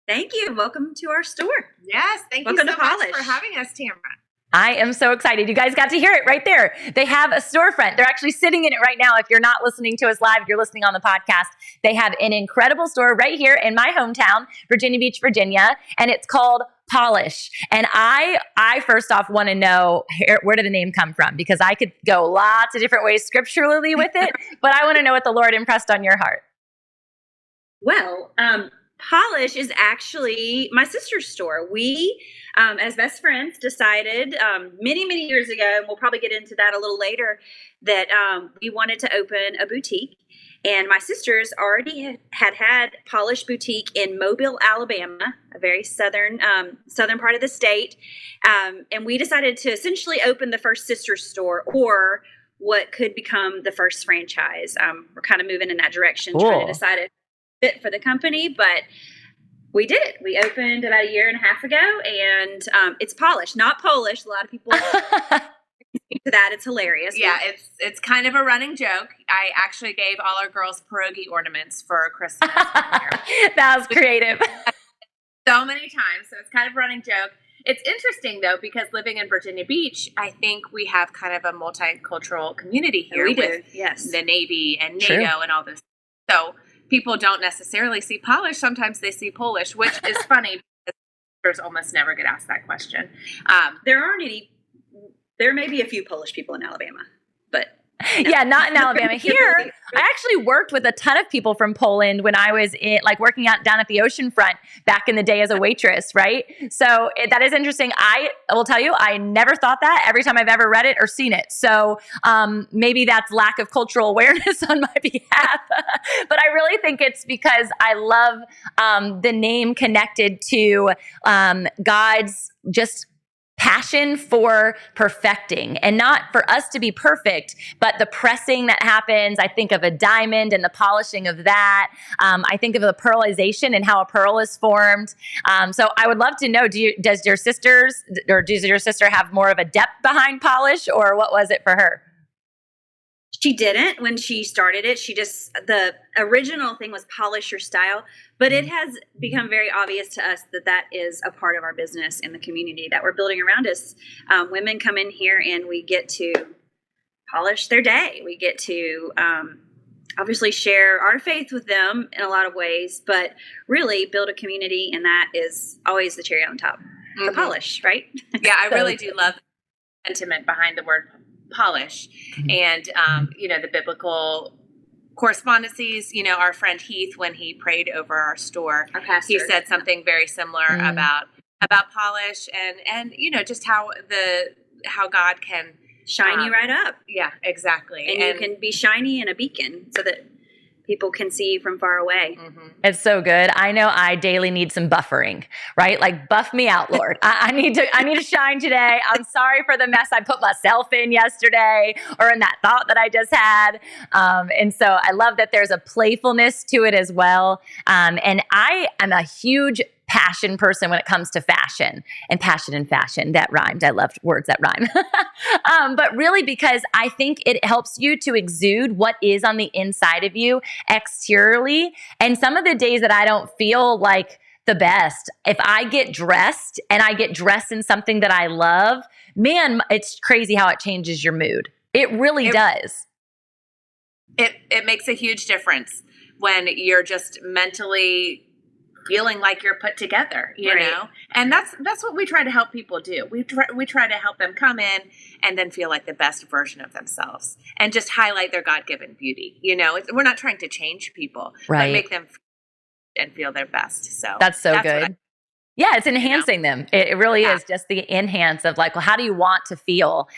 Thank you. Welcome to our store. Yes, thank you Welcome so to much Polish. for having us, Tamra. I am so excited. You guys got to hear it right there. They have a storefront. They're actually sitting in it right now. If you're not listening to us live, if you're listening on the podcast, they have an incredible store right here in my hometown, Virginia Beach, Virginia, and it's called Polish. And I first off want to know where did the name come from? Because I could go lots of different ways scripturally with it, but I want to know what the Lord impressed on your heart. Well, Polish is actually my sister's store. We, as best friends, decided many years ago, and we'll probably get into that a little later, that we wanted to open a boutique. And my sisters already had Polish boutique in Mobile, Alabama, a very southern part of the state. And we decided to essentially open the first sister store, or what could become the first franchise. We're kind of moving in that direction, trying to decide a fit for the company, but we did it. We opened about a year and a half ago, and it's Polish, not Polish. A lot of people to that. It's hilarious. Yeah, it's kind of a running joke. I actually gave all our girls pierogi ornaments for Christmas. That was creative. So many times, so it's kind of a running joke. It's interesting, though, because living in Virginia Beach, I think we have kind of a multicultural community here with the Navy and NATO and all this. So people don't necessarily see Polish. Sometimes they see Polish, which is funny because there's almost never get asked that question. There aren't any. There may be a few Polish people in Alabama, but no. Yeah, not in Alabama. Here, I actually worked with a ton of people from Poland when I was working out down at the ocean front back in the day as a waitress, right? So that is interesting. I will tell you, I never thought that every time I've ever read it or seen it. So maybe that's lack of cultural awareness on my behalf. But I really think it's because I love the name connected to God's just passion for perfecting, and not for us to be perfect, but the pressing that happens. I think of a diamond and the polishing of that. I think of the pearlization and how a pearl is formed. So I would love to know, does your sister have more of a depth behind polish, or what was it for her? She didn't when she started it. The original thing was polish your style, but it has become very obvious to us that is a part of our business and the community that we're building around us. Women come in here and we get to polish their day. We get to obviously share our faith with them in a lot of ways, but really build a community, and that is always the cherry on top. The polish, right? Yeah, I really do love the sentiment behind the word polish, and the biblical correspondences. Our friend Heath, when he prayed over our store, he said something very similar about polish, and just how God can shine you right up. Yeah, exactly. And you can be shiny in a beacon so that people can see you from far away. Mm-hmm. It's so good. I know I daily need some buffering, right? Like, buff me out, Lord. I need to shine today. I'm sorry for the mess I put myself in yesterday, or in that thought that I just had. And so I love that there's a playfulness to it as well. And I am a huge passion person when it comes to fashion, and passion and fashion. That rhymed. I love words that rhyme. But really, because I think it helps you to exude what is on the inside of you exteriorly. And some of the days that I don't feel like the best, if I get dressed and I get dressed in something that I love, man, it's crazy how it changes your mood. It really does. It makes a huge difference when you're just mentally feeling like you're put together, you know? And that's what we try to help people do. We try to help them come in and then feel like the best version of themselves, and just highlight their God-given beauty. We're not trying to change people, but make them and feel their best. So that's good. Yeah, it's enhancing them. It really is just the enhance of like, well, how do you want to feel?